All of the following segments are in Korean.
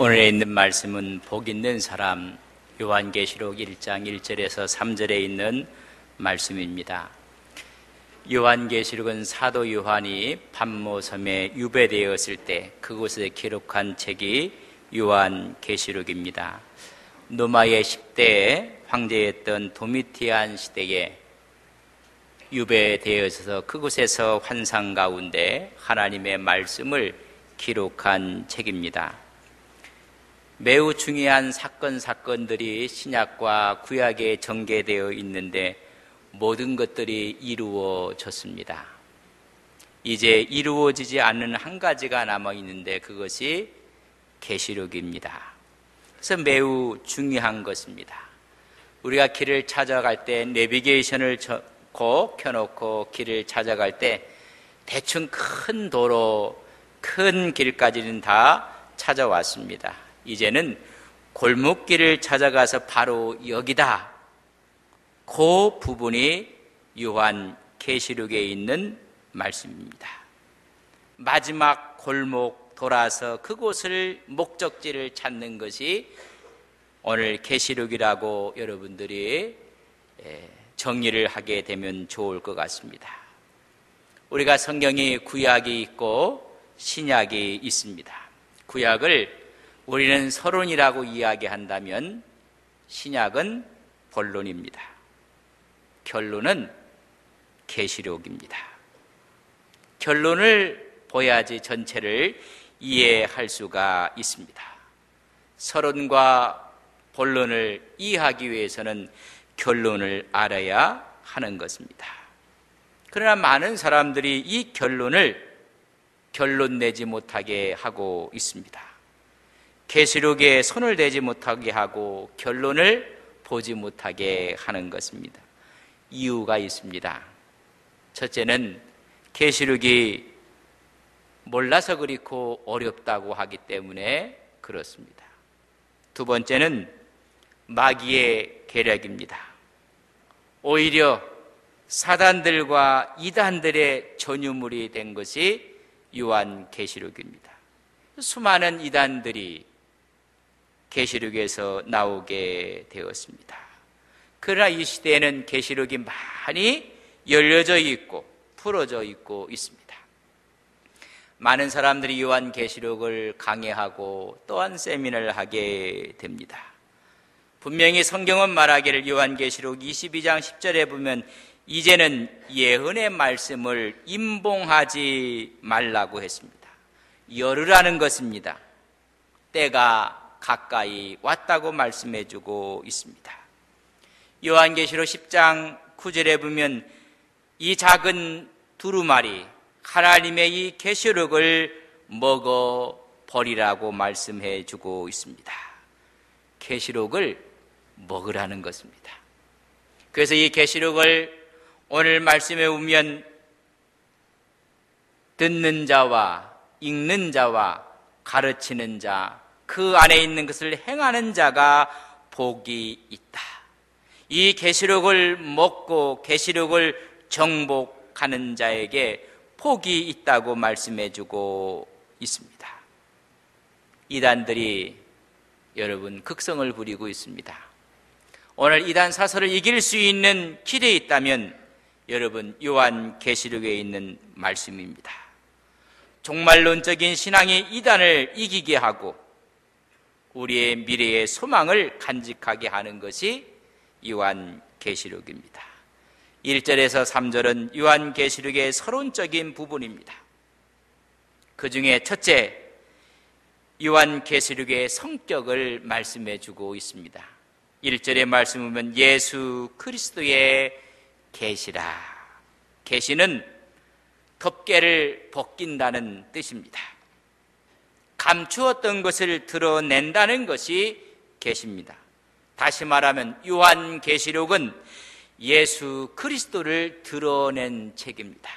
오늘에 있는 말씀은 복 있는 사람 요한계시록 1장 1절에서 3절에 있는 말씀입니다. 요한계시록은 사도 요한이 pat모섬에 유배되었을 때 그곳에 기록한 책이 요한계시록입니다. 로마의 10대 황제였던 도미티안 시대에 유배되어서 그곳에서 환상 가운데 하나님의 말씀을 기록한 책입니다. 매우 중요한 사건들이 신약과 구약에 전개되어 있는데 모든 것들이 이루어졌습니다. 이제 이루어지지 않는 한 가지가 남아있는데 그것이 계시록입니다. 그래서 매우 중요한 것입니다. 우리가 길을 찾아갈 때 내비게이션을 켜놓고 길을 찾아갈 때 대충 큰 도로, 큰 길까지는 다 찾아왔습니다. 이제는 골목길을 찾아가서 바로 여기다. 그 부분이 요한계시록에 있는 말씀입니다. 마지막 골목 돌아서 그곳을 목적지를 찾는 것이 오늘 계시록이라고 여러분들이 정리를 하게 되면 좋을 것 같습니다. 우리가 성경이 구약이 있고 신약이 있습니다. 구약을 우리는 서론이라고 이야기한다면 신약은 본론입니다. 결론은 계시록입니다. 결론을 보야지 전체를 이해할 수가 있습니다. 서론과 본론을 이해하기 위해서는 결론을 알아야 하는 것입니다. 그러나 많은 사람들이 이 결론 내지 못하게 하고 있습니다. 계시록에 손을 대지 못하게 하고 결론을 보지 못하게 하는 것입니다. 이유가 있습니다. 첫째는 계시록이 몰라서 그렇고 어렵다고 하기 때문에 그렇습니다. 두 번째는 마귀의 계략입니다. 오히려 사단들과 이단들의 전유물이 된 것이 요한계시록입니다. 수많은 이단들이 계시록에서 나오게 되었습니다. 그러나 이 시대에는 계시록이 많이 열려져 있고 풀어져 있고 있습니다. 많은 사람들이 요한계시록을 강의하고 또한 세미나를 하게 됩니다. 분명히 성경은 말하기를 요한계시록 22장 10절에 보면 이제는 예언의 말씀을 임봉하지 말라고 했습니다. 열으라는 것입니다. 때가 가까이 왔다고 말씀해주고 있습니다. 요한계시록 10장 9절에 보면 이 작은 두루마리 하나님의 이 계시록을 먹어버리라고 말씀해주고 있습니다. 계시록을 먹으라는 것입니다. 그래서 이 계시록을 오늘 말씀에 보면 듣는 자와 읽는 자와 가르치는 자, 그 안에 있는 것을 행하는 자가 복이 있다. 이 계시록을 먹고 계시록을 정복하는 자에게 복이 있다고 말씀해주고 있습니다. 이단들이 여러분 극성을 부리고 있습니다. 오늘 이단 사설을 이길 수 있는 길이 있다면 여러분 요한계시록에 있는 말씀입니다. 종말론적인 신앙이 이단을 이기게 하고 우리의 미래의 소망을 간직하게 하는 것이 요한계시록입니다. 1절에서 3절은 요한계시록의 서론적인 부분입니다. 그 중에 첫째, 요한계시록의 성격을 말씀해 주고 있습니다. 1절의 말씀 보면 예수 그리스도의 계시라. 계시는 덮개를 벗긴다는 뜻입니다. 감추었던 것을 드러낸다는 것이 계시입니다. 다시 말하면 요한계시록은 예수 그리스도를 드러낸 책입니다.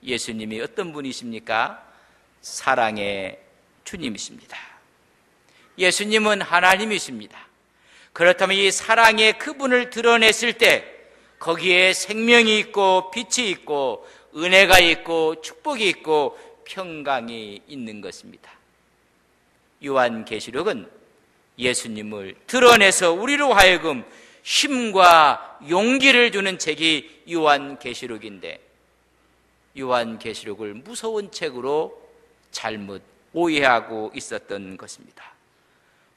예수님이 어떤 분이십니까? 사랑의 주님이십니다. 예수님은 하나님이십니다. 그렇다면 이 사랑의 그분을 드러냈을 때 거기에 생명이 있고 빛이 있고 은혜가 있고 축복이 있고 평강이 있는 것입니다. 요한계시록은 예수님을 드러내서 우리로 하여금 힘과 용기를 주는 책이 요한계시록인데, 요한계시록을 무서운 책으로 잘못 오해하고 있었던 것입니다.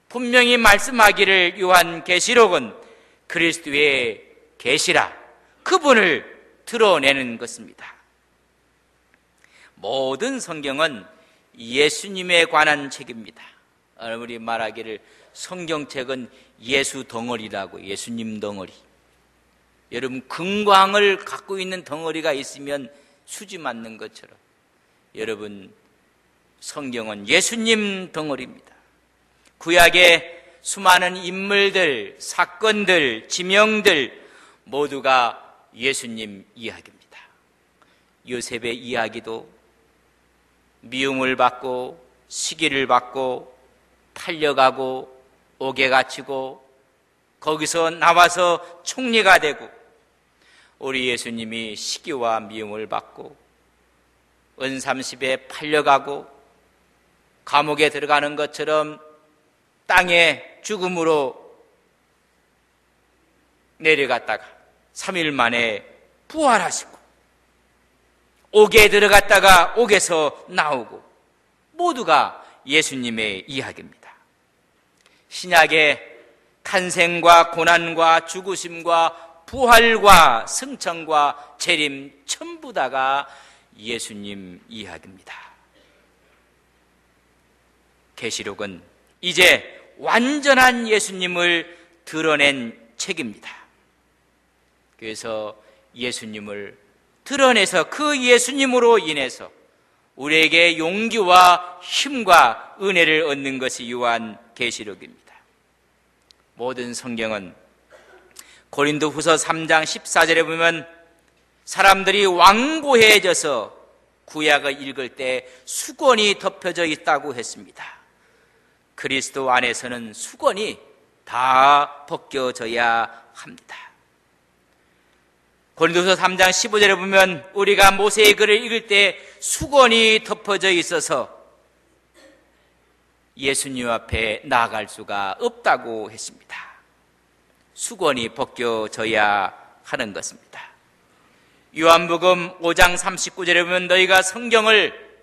분명히 말씀하기를 요한계시록은 그리스도의 계시라, 그분을 드러내는 것입니다. 모든 성경은 예수님에 관한 책입니다. 우리 말하기를 성경책은 예수 덩어리라고, 예수님 덩어리. 여러분, 금광을 갖고 있는 덩어리가 있으면 수지 맞는 것처럼 여러분, 성경은 예수님 덩어리입니다. 구약의 수많은 인물들, 사건들, 지명들 모두가 예수님 이야기입니다. 요셉의 이야기도 미움을 받고 시기를 받고 팔려가고 옥에 갇히고 거기서 나와서 총리가 되고, 우리 예수님이 시기와 미움을 받고 은삼십에 팔려가고 감옥에 들어가는 것처럼 땅에 죽음으로 내려갔다가 3일 만에 부활하시고, 옥에 들어갔다가 옥에서 나오고, 모두가 예수님의 이야기입니다. 신약의 탄생과 고난과 죽으심과 부활과 승천과 재림 전부 다가 예수님 이야기입니다. 계시록은 이제 완전한 예수님을 드러낸 책입니다. 그래서 예수님을 드러내서 그 예수님으로 인해서 우리에게 용기와 힘과 은혜를 얻는 것이 요한계시록입니다. 모든 성경은 고린도후서 3장 14절에 보면 사람들이 완고해져서 구약을 읽을 때 수건이 덮여져 있다고 했습니다. 그리스도 안에서는 수건이 다 벗겨져야 합니다. 고린도서 3장 15절에 보면 우리가 모세의 글을 읽을 때 수건이 덮어져 있어서 예수님 앞에 나아갈 수가 없다고 했습니다. 수건이 벗겨져야 하는 것입니다. 요한복음 5장 39절에 보면 너희가 성경을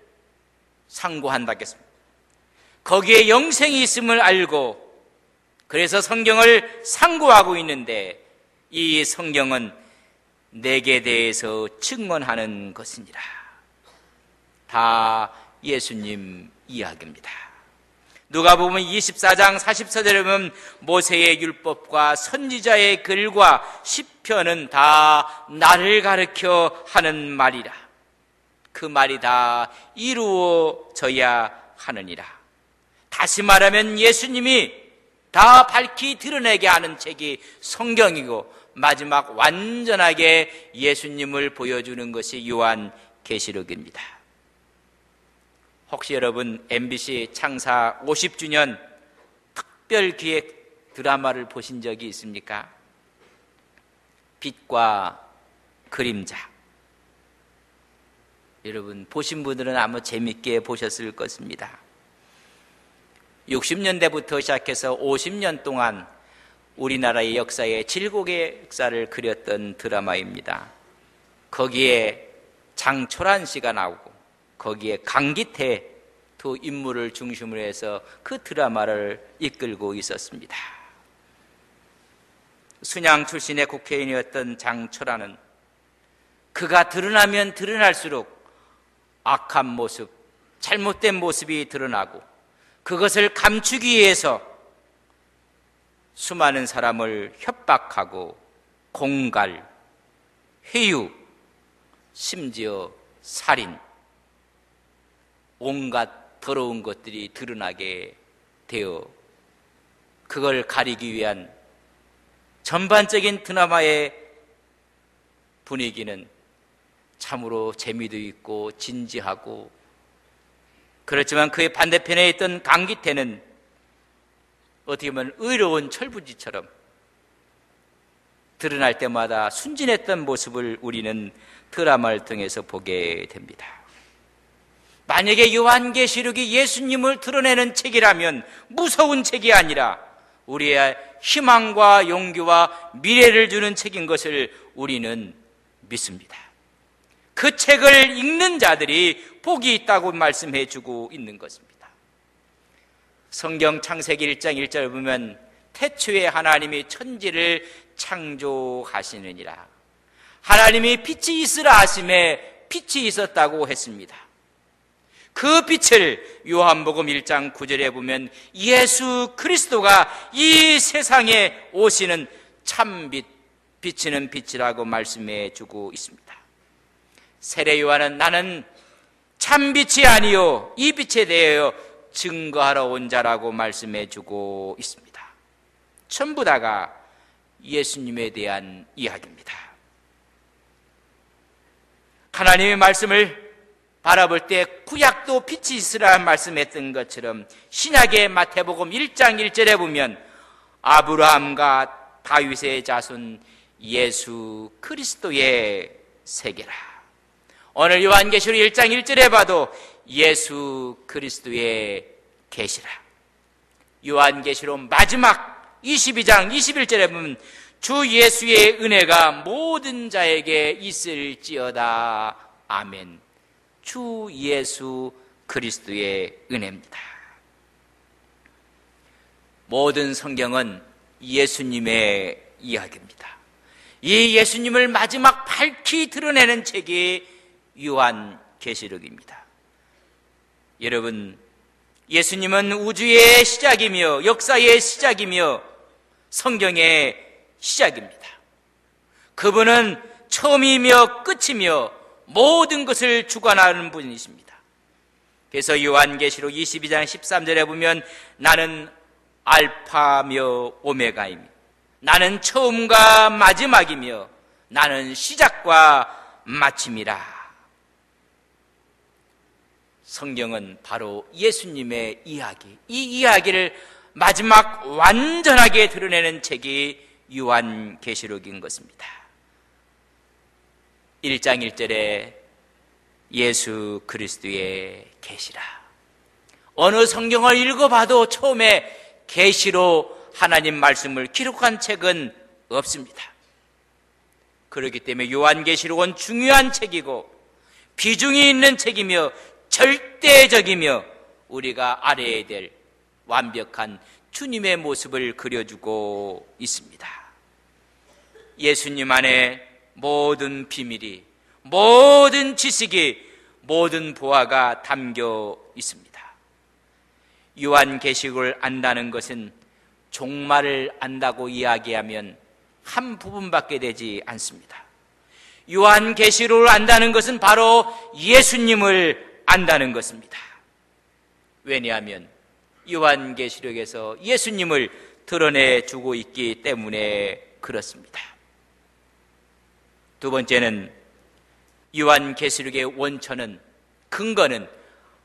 상고한다 했습니다. 거기에 영생이 있음을 알고 그래서 성경을 상고하고 있는데, 이 성경은 내게 대해서 증언하는 것이니라. 다 예수님 이야기입니다. 누가복음 24장 44절에 보면 모세의 율법과 선지자의 글과 시편은 다 나를 가르쳐 하는 말이라. 그 말이 다 이루어져야 하느니라. 다시 말하면 예수님이 다 밝히 드러내게 하는 책이 성경이고, 마지막 완전하게 예수님을 보여주는 것이 요한계시록입니다. 혹시 여러분 MBC 창사 50주년 특별기획 드라마를 보신 적이 있습니까? 빛과 그림자. 여러분 보신 분들은 아마 재밌게 보셨을 것입니다. 60년대부터 시작해서 50년 동안 우리나라의 역사에 질곡의 역사를 그렸던 드라마입니다. 거기에 장철환 씨가 나오고 거기에 강기태 두 인물을 중심으로 해서 그 드라마를 이끌고 있었습니다. 순양 출신의 국회의원이었던 장철환은 그가 드러나면 드러날수록 악한 모습, 잘못된 모습이 드러나고 그것을 감추기 위해서 수많은 사람을 협박하고 공갈, 회유, 심지어 살인, 온갖 더러운 것들이 드러나게 되어 그걸 가리기 위한 전반적인 드라마의 분위기는 참으로 재미도 있고 진지하고, 그렇지만 그의 반대편에 있던 강기태는 어떻게 보면 의로운 철부지처럼 드러날 때마다 순진했던 모습을 우리는 드라마를 통해서 보게 됩니다. 만약에 요한계시록이 예수님을 드러내는 책이라면 무서운 책이 아니라 우리의 희망과 용기와 미래를 주는 책인 것을 우리는 믿습니다. 그 책을 읽는 자들이 복이 있다고 말씀해 주고 있는 것입니다. 성경 창세기 1장 1절을 보면 태초에 하나님이 천지를 창조하시느니라. 하나님이 빛이 있으라 하심에 빛이 있었다고 했습니다. 그 빛을 요한복음 1장 9절에 보면 예수 그리스도가 이 세상에 오시는 참빛, 비치는 빛이라고 말씀해 주고 있습니다. 세례 요한은 나는 참빛이 아니요 이 빛에 대하여 증거하러 온 자라고 말씀해 주고 있습니다. 전부 다가 예수님에 대한 이야기입니다. 하나님의 말씀을 바라볼 때 구약도 빛이 있으라 말씀했던 것처럼 신약의 마태복음 1장 1절에 보면 아브라함과 다윗의 자손 예수 그리스도의 세계라. 오늘 요한계시록 1장 1절에 봐도 예수 그리스도의 계시라. 요한계시록 마지막 22장 21절에 보면 주 예수의 은혜가 모든 자에게 있을지어다. 아멘. 주 예수 그리스도의 은혜입니다. 모든 성경은 예수님의 이야기입니다. 이 예수님을 마지막 밝히 드러내는 책이 요한계시록입니다. 여러분, 예수님은 우주의 시작이며 역사의 시작이며 성경의 시작입니다. 그분은 처음이며 끝이며 모든 것을 주관하는 분이십니다. 그래서 요한계시록 22장 13절에 보면 나는 알파며 오메가이며 나는 처음과 마지막이며 나는 시작과 마침이라. 성경은 바로 예수님의 이야기, 이 이야기를 마지막 완전하게 드러내는 책이 요한계시록인 것입니다. 1장 1절에 예수 그리스도의 계시라. 어느 성경을 읽어봐도 처음에 계시로 하나님 말씀을 기록한 책은 없습니다. 그렇기 때문에 요한계시록은 중요한 책이고 비중이 있는 책이며 절대적이며 우리가 알아야 될 완벽한 주님의 모습을 그려주고 있습니다. 예수님 안에 모든 비밀이, 모든 지식이, 모든 보화가 담겨 있습니다. 요한계시록을 안다는 것은 종말을 안다고 이야기하면 한 부분밖에 되지 않습니다. 요한계시록을 안다는 것은 바로 예수님을 안다는 것입니다. 왜냐하면 요한계시록에서 예수님을 드러내주고 있기 때문에 그렇습니다. 두 번째는 요한계시록의 원천은, 근거는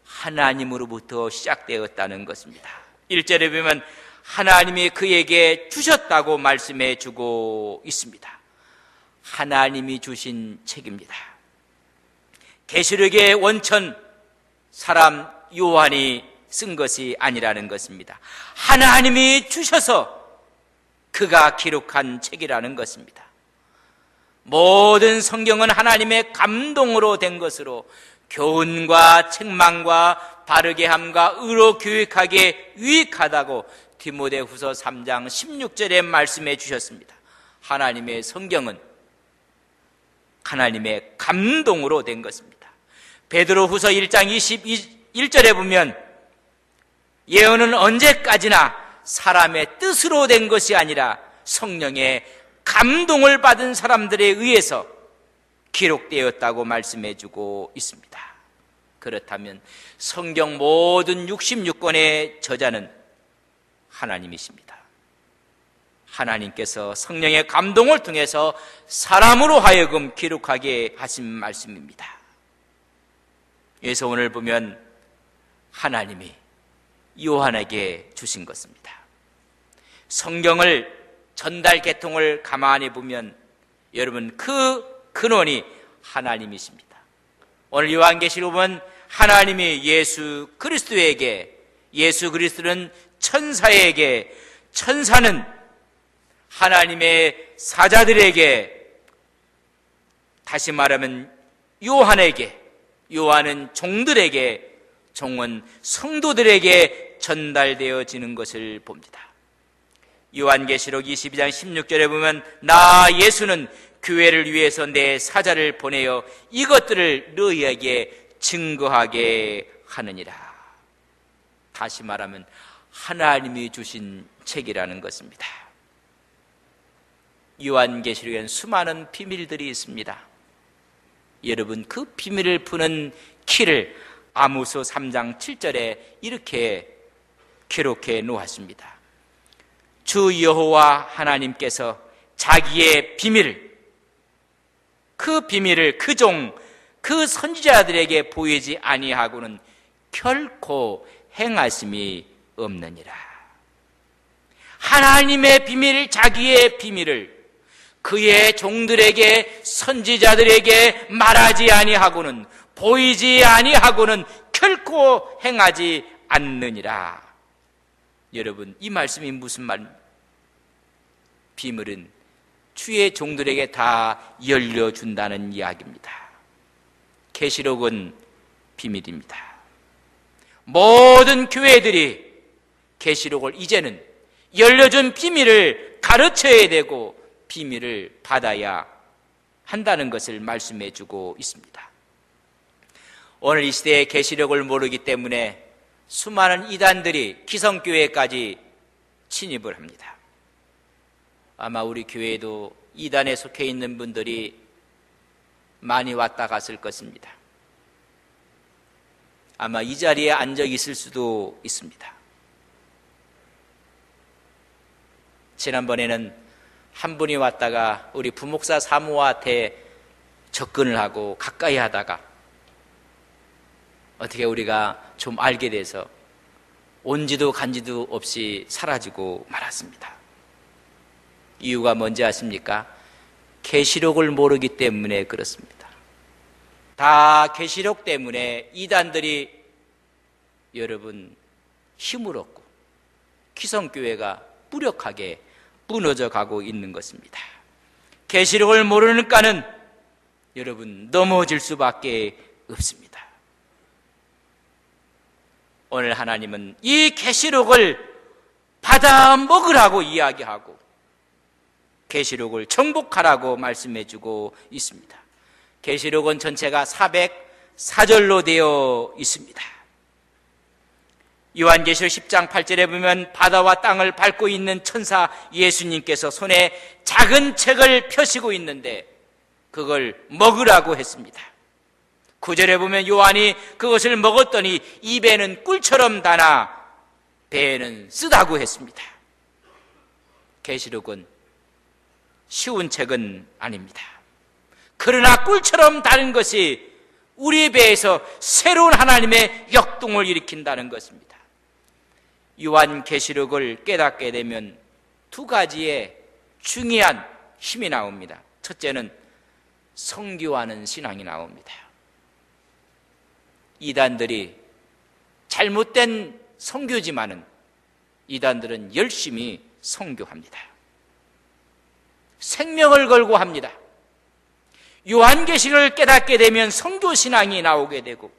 하나님으로부터 시작되었다는 것입니다. 1절에 보면 하나님이 그에게 주셨다고 말씀해 주고 있습니다. 하나님이 주신 책입니다. 계시록의 원천, 사람 요한이 쓴 것이 아니라는 것입니다. 하나님이 주셔서 그가 기록한 책이라는 것입니다. 모든 성경은 하나님의 감동으로 된 것으로 교훈과 책망과 바르게 함과 의로 교육하기에 유익하다고 디모데후서 3장 16절에 말씀해 주셨습니다. 하나님의 성경은 하나님의 감동으로 된 것입니다. 베드로후서 1장 21절에 보면 예언은 언제까지나 사람의 뜻으로 된 것이 아니라 성령의 감동을 받은 사람들에 의해서 기록되었다고 말씀해 주고 있습니다. 그렇다면 성경 모든 66권의 저자는 하나님이십니다. 하나님께서 성령의 감동을 통해서 사람으로 하여금 기록하게 하신 말씀입니다. 그래서 오늘 보면 하나님이 요한에게 주신 것입니다. 성경을 전달 계통을 가만히 보면 여러분 그 근원이 하나님이십니다. 오늘 요한계시록은 하나님이 예수 그리스도에게, 예수 그리스도는 천사에게, 천사는 하나님의 사자들에게, 다시 말하면 요한에게, 요한은 종들에게, 종은 성도들에게 전달되어지는 것을 봅니다. 요한계시록 22장 16절에 보면 나 예수는 교회를 위해서 내 사자를 보내어 이것들을 너희에게 증거하게 하느니라. 다시 말하면 하나님이 주신 책이라는 것입니다. 요한계시록에는 수많은 비밀들이 있습니다. 여러분, 그 비밀을 푸는 키를 아모스 3장 7절에 이렇게 기록해 놓았습니다. 주 여호와 하나님께서 자기의 비밀을, 그 비밀을 그 종, 그 선지자들에게 보이지 아니하고는 결코 행하심이 없느니라. 하나님의 비밀, 자기의 비밀을 그의 종들에게, 선지자들에게 말하지 아니하고는, 보이지 아니하고는 결코 행하지 않느니라. 여러분, 이 말씀이 무슨 말입니까? 비밀은 주의 종들에게 다 열려준다는 이야기입니다. 계시록은 비밀입니다. 모든 교회들이 계시록을 이제는 열려준 비밀을 가르쳐야 되고 비밀을 받아야 한다는 것을 말씀해 주고 있습니다. 오늘 이 시대에 계시록을 모르기 때문에 수많은 이단들이 기성교회까지 침입을 합니다. 아마 우리 교회에도 이단에 속해 있는 분들이 많이 왔다 갔을 것입니다. 아마 이 자리에 앉아 있을 수도 있습니다. 지난번에는 한 분이 왔다가 우리 부목사 사모한테 접근을 하고 가까이 하다가 어떻게 우리가 좀 알게 돼서 온지도 간지도 없이 사라지고 말았습니다. 이유가 뭔지 아십니까? 계시록을 모르기 때문에 그렇습니다. 다 계시록 때문에 이단들이 여러분 힘을 얻고 기성교회가 무력하게 무너져 가고 있는 것입니다. 계시록을 모르니까는 여러분 넘어질 수밖에 없습니다. 오늘 하나님은 이 계시록을 받아 먹으라고 이야기하고 계시록을 정복하라고 말씀해주고 있습니다. 계시록은 전체가 404절로 되어 있습니다. 요한계시록 10장 8절에 보면 바다와 땅을 밟고 있는 천사 예수님께서 손에 작은 책을 펴시고 있는데 그걸 먹으라고 했습니다. 9절에 보면 요한이 그것을 먹었더니 입에는 꿀처럼 달아 배에는 쓰다고 했습니다. 계시록은 쉬운 책은 아닙니다. 그러나 꿀처럼 다른 것이 우리 배에서 새로운 하나님의 역동을 일으킨다는 것입니다. 요한계시록을 깨닫게 되면 두 가지의 중요한 힘이 나옵니다. 첫째는 선교하는 신앙이 나옵니다. 이단들이 잘못된 선교지만은 이단들은 열심히 선교합니다. 생명을 걸고 합니다. 요한계시록을 깨닫게 되면 선교신앙이 나오게 되고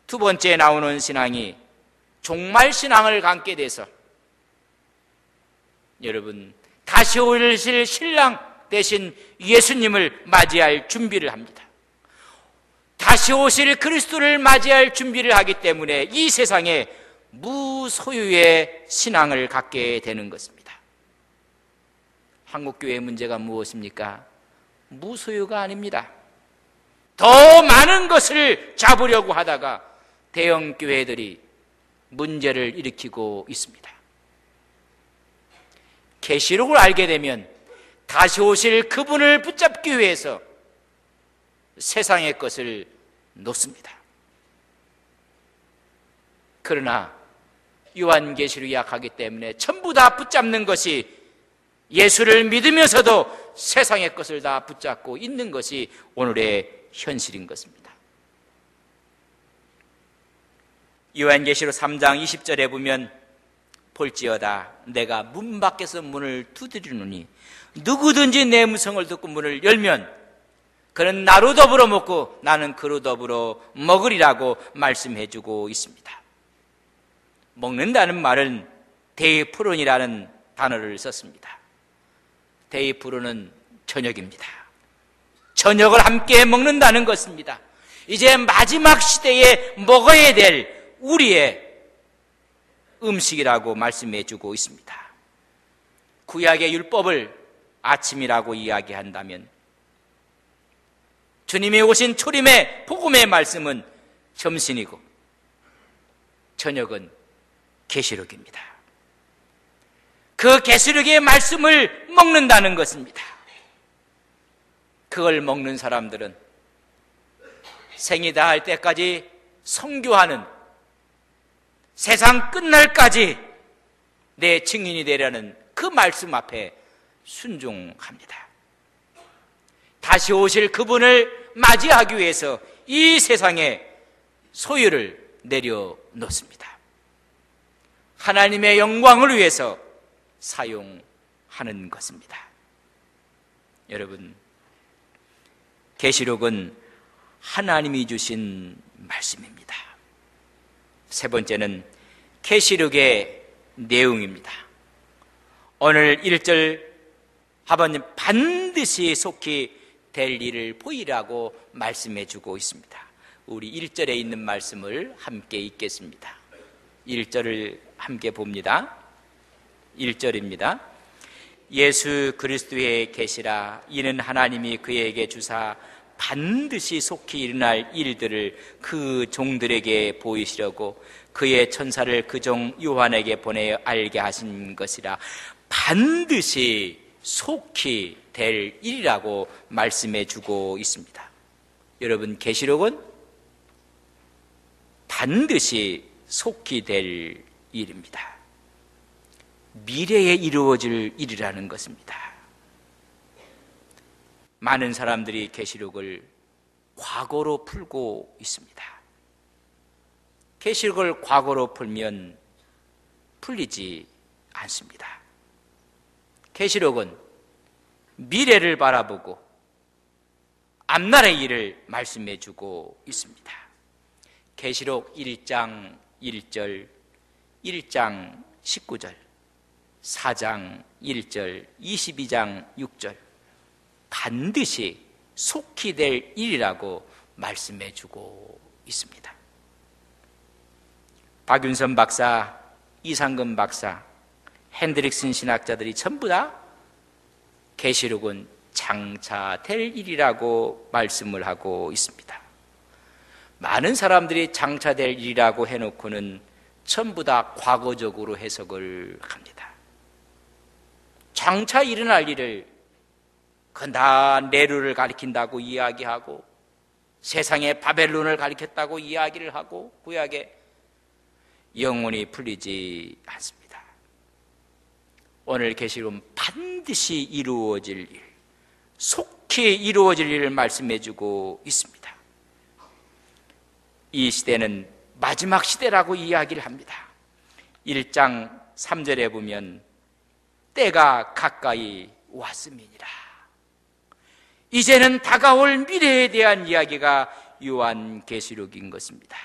두 번째 나오는 신앙이 종말신앙을 갖게 돼서 여러분 다시 오실 신랑 대신 예수님을 맞이할 준비를 합니다. 다시 오실 그리스도를 맞이할 준비를 하기 때문에 이 세상에 무소유의 신앙을 갖게 되는 것입니다. 한국교회의 문제가 무엇입니까? 무소유가 아닙니다. 더 많은 것을 잡으려고 하다가 대형 교회들이 문제를 일으키고 있습니다. 계시록을 알게 되면 다시 오실 그분을 붙잡기 위해서 세상의 것을 놓습니다. 그러나 요한계시록이 약하기 때문에 전부 다 붙잡는 것이 예수를 믿으면서도 세상의 것을 다 붙잡고 있는 것이 오늘의 현실인 것입니다. 요한계시록 3장 20절에 보면 볼지어다 내가 문 밖에서 문을 두드리노니 누구든지 내 음성을 듣고 문을 열면 그는 나로 더불어 먹고 나는 그로 더불어 먹으리라고 말씀해주고 있습니다. 먹는다는 말은 데이프론이라는 단어를 썼습니다. 데이프론은 저녁입니다. 저녁을 함께 먹는다는 것입니다. 이제 마지막 시대에 먹어야 될 우리의 음식이라고 말씀해주고 있습니다. 구약의 율법을 아침이라고 이야기한다면 주님이 오신 초림의 복음의 말씀은 점심이고 저녁은 계시록입니다. 그 계시록의 말씀을 먹는다는 것입니다. 그걸 먹는 사람들은 생이 다할 때까지 선교하는, 세상 끝날까지 내 증인이 되려는 그 말씀 앞에 순종합니다. 다시 오실 그분을 맞이하기 위해서 이 세상에 소유를 내려놓습니다. 하나님의 영광을 위해서 사용하는 것입니다. 여러분, 계시록은 하나님이 주신 말씀입니다. 세 번째는 계시록의 내용입니다. 오늘 1절 아버님 반드시 속히 될 일을 보이라고 말씀해 주고 있습니다. 우리 1절에 있는 말씀을 함께 읽겠습니다. 1절을 함께 봅니다. 1절입니다. 예수 그리스도의 계시라 이는 하나님이 그에게 주사 반드시 속히 일어날 일들을 그 종들에게 보이시려고 그의 천사를 그 종 요한에게 보내 알게 하신 것이라. 반드시 속히 될 일이라고 말씀해 주고 있습니다. 여러분, 계시록은 반드시 속히 될 일입니다. 미래에 이루어질 일이라는 것입니다. 많은 사람들이 계시록을 과거로 풀고 있습니다. 계시록을 과거로 풀면 풀리지 않습니다. 계시록은 미래를 바라보고 앞날의 일을 말씀해 주고 있습니다. 계시록 1장 1절, 1장 19절, 4장 1절, 22장 6절 반드시 속히 될 일이라고 말씀해 주고 있습니다. 박윤선 박사, 이상근 박사, 핸드릭슨 신학자들이 전부 다 계시록은 장차 될 일이라고 말씀을 하고 있습니다. 많은 사람들이 장차 될 일이라고 해놓고는 전부 다 과거적으로 해석을 합니다. 장차 일어날 일을 그건 다 네로를 가리킨다고 이야기하고 세상의 바벨론을 가리켰다고 이야기를 하고 구약에 영원히 풀리지 않습니다. 오늘 계시록은 반드시 이루어질 일, 속히 이루어질 일을 말씀해 주고 있습니다. 이 시대는 마지막 시대라고 이야기를 합니다. 1장 3절에 보면 때가 가까이 왔음이니라. 이제는 다가올 미래에 대한 이야기가 요한계시록인 것입니다.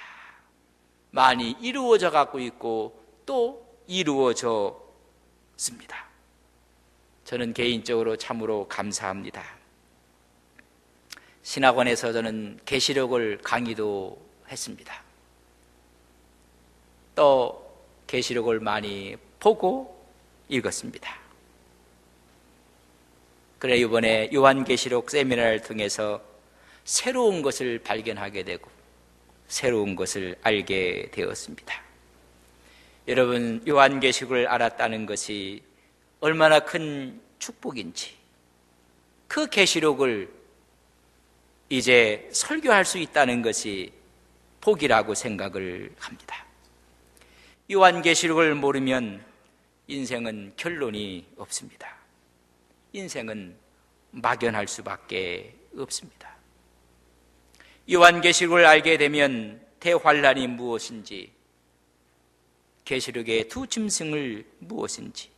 많이 이루어져 갖고 있고 또 이루어졌습니다. 저는 개인적으로 참으로 감사합니다. 신학원에서 저는 계시록을 강의도 했습니다. 또 계시록을 많이 보고 읽었습니다. 그래 이번에 요한계시록 세미나를 통해서 새로운 것을 발견하게 되고 새로운 것을 알게 되었습니다. 여러분, 요한계시록을 알았다는 것이 얼마나 큰 축복인지, 그 계시록을 이제 설교할 수 있다는 것이 복이라고 생각을 합니다. 요한계시록을 모르면 인생은 결론이 없습니다. 인생은 막연할 수밖에 없습니다. 요한계시록을 알게 되면 대환란이 무엇인지, 계시록의 두 짐승을 무엇인지,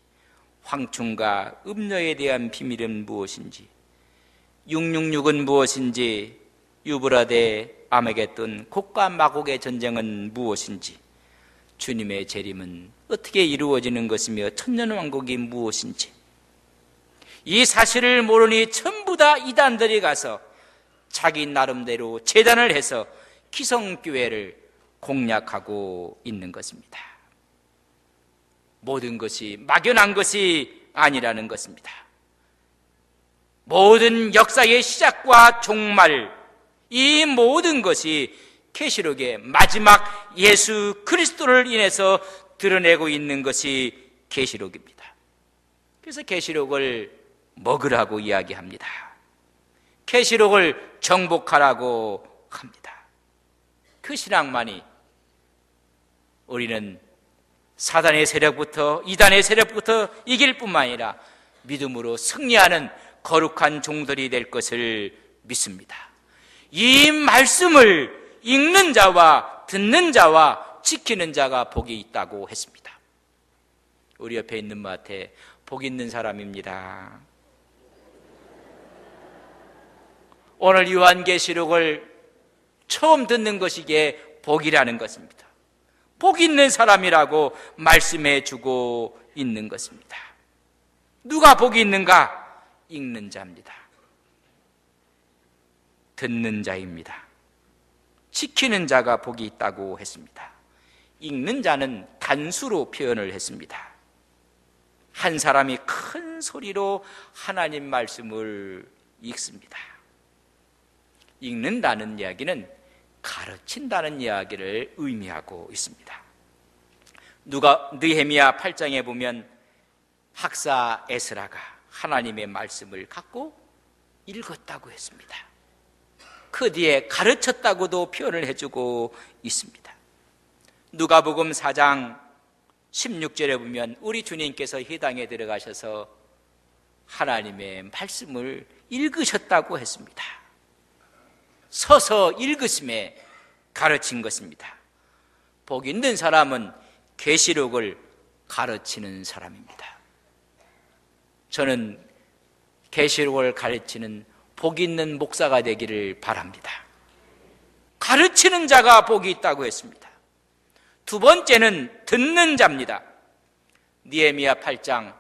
황충과 음녀에 대한 비밀은 무엇인지, 666은 무엇인지, 유브라데 아메겟돈 곡과 마곡의 전쟁은 무엇인지, 주님의 재림은 어떻게 이루어지는 것이며 천년왕국이 무엇인지, 이 사실을 모르니 전부 다 이단들이 가서 자기 나름대로 재단을 해서 기성교회를 공략하고 있는 것입니다. 모든 것이 막연한 것이 아니라는 것입니다. 모든 역사의 시작과 종말, 이 모든 것이 계시록의 마지막 예수 그리스도를 인해서 드러내고 있는 것이 계시록입니다. 그래서 계시록을 먹으라고 이야기합니다. 계시록을 정복하라고 합니다. 그 신앙만이 우리는 사단의 세력부터, 이단의 세력부터 이길 뿐만 아니라 믿음으로 승리하는 거룩한 종들이 될 것을 믿습니다. 이 말씀을 읽는 자와 듣는 자와 지키는 자가 복이 있다고 했습니다. 우리 옆에 있는 분한테 복 있는 사람입니다. 오늘 요한계시록을 처음 듣는 것이기에 복이라는 것입니다. 복 있는 사람이라고 말씀해 주고 있는 것입니다. 누가 복이 있는가? 읽는 자입니다. 듣는 자입니다. 지키는 자가 복이 있다고 했습니다. 읽는 자는 단수로 표현을 했습니다. 한 사람이 큰 소리로 하나님 말씀을 읽습니다. 읽는다는 이야기는 가르친다는 이야기를 의미하고 있습니다. 느헤미야 8장에 보면 학사 에스라가 하나님의 말씀을 갖고 읽었다고 했습니다. 그 뒤에 가르쳤다고도 표현을 해주고 있습니다. 누가복음 4장 16절에 보면 우리 주님께서 회당에 들어가셔서 하나님의 말씀을 읽으셨다고 했습니다. 서서 읽으심에 가르친 것입니다. 복 있는 사람은 계시록을 가르치는 사람입니다. 저는 계시록을 가르치는 복 있는 목사가 되기를 바랍니다. 가르치는 자가 복이 있다고 했습니다. 두 번째는 듣는 자입니다. 느헤미야 8장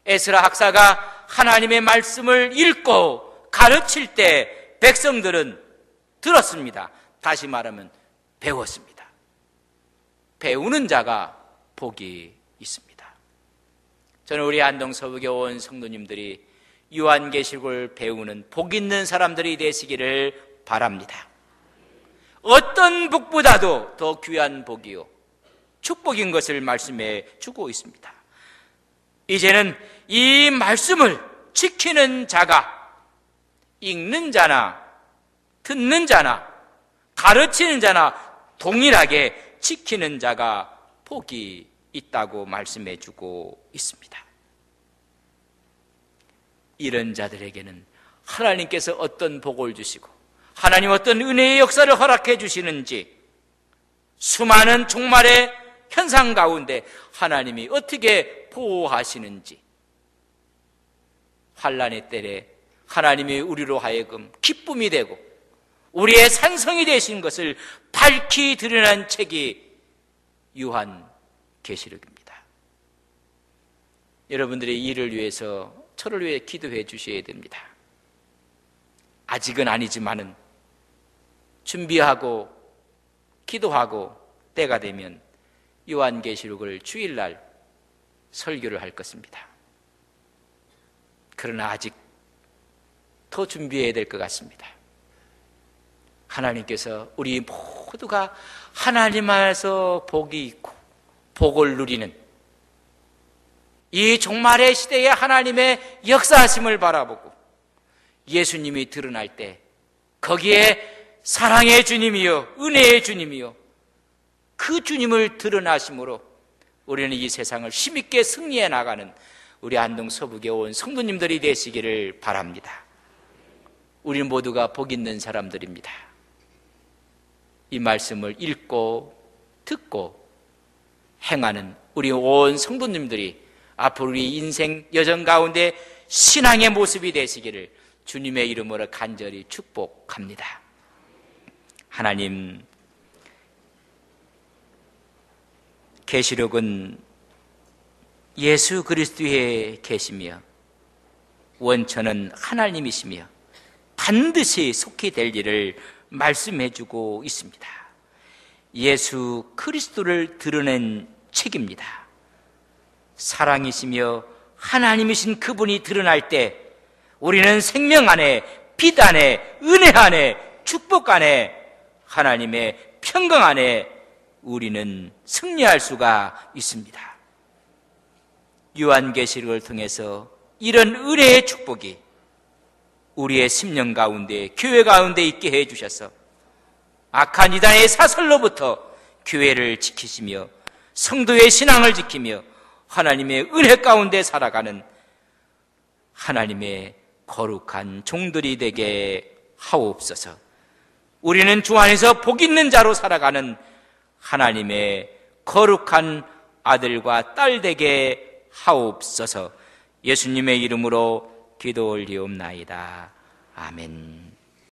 에스라 학사가 하나님의 말씀을 읽고 가르칠 때 백성들은 들었습니다. 다시 말하면 배웠습니다. 배우는 자가 복이 있습니다. 저는 우리 안동 서북에 온 성도님들이 요한계시록을 배우는 복 있는 사람들이 되시기를 바랍니다. 어떤 복보다도 더 귀한 복이요 축복인 것을 말씀해 주고 있습니다. 이제는 이 말씀을 지키는 자가 읽는 자나 듣는 자나 가르치는 자나 동일하게 지키는 자가 복이 있다고 말씀해 주고 있습니다. 이런 자들에게는 하나님께서 어떤 복을 주시고 하나님 어떤 은혜의 역사를 허락해 주시는지, 수많은 종말의 현상 가운데 하나님이 어떻게 보호하시는지, 환난의 때에 하나님이 우리로 하여금 기쁨이 되고 우리의 산성이 되신 것을 밝히 드러난 책이 요한계시록입니다. 여러분들의 일을 위해서, 저를 위해 기도해 주셔야 됩니다. 아직은 아니지만은 준비하고 기도하고 때가 되면 요한계시록을 주일날 설교를 할 것입니다. 그러나 아직 더 준비해야 될 것 같습니다. 하나님께서 우리 모두가 하나님 안에서 복이 있고 복을 누리는 이 종말의 시대에 하나님의 역사하심을 바라보고 예수님이 드러날 때 거기에 사랑의 주님이요 은혜의 주님이요 그 주님을 드러나심으로 우리는 이 세상을 힘있게 승리해 나가는 우리 안동 서북에 온 성도님들이 되시기를 바랍니다. 우리 모두가 복 있는 사람들입니다. 이 말씀을 읽고 듣고 행하는 우리 온 성도님들이 앞으로 우리 인생 여정 가운데 신앙의 모습이 되시기를 주님의 이름으로 간절히 축복합니다. 하나님, 계시록은 예수 그리스도에 계시며 원천은 하나님이시며 반드시 속히 될 일을 말씀해 주고 있습니다. 예수 그리스도를 드러낸 책입니다. 사랑이시며 하나님이신 그분이 드러날 때 우리는 생명 안에, 빛 안에, 은혜 안에, 축복 안에, 하나님의 평강 안에 우리는 승리할 수가 있습니다. 요한계시록을 통해서 이런 은혜의 축복이 우리의 심령 가운데, 교회 가운데 있게 해주셔서 악한 이단의 사설로부터 교회를 지키시며 성도의 신앙을 지키며 하나님의 은혜 가운데 살아가는 하나님의 거룩한 종들이 되게 하옵소서. 우리는 주 안에서 복 있는 자로 살아가는 하나님의 거룩한 아들과 딸 되게 하옵소서. 예수님의 이름으로 기도 올리옵나이다. 아멘.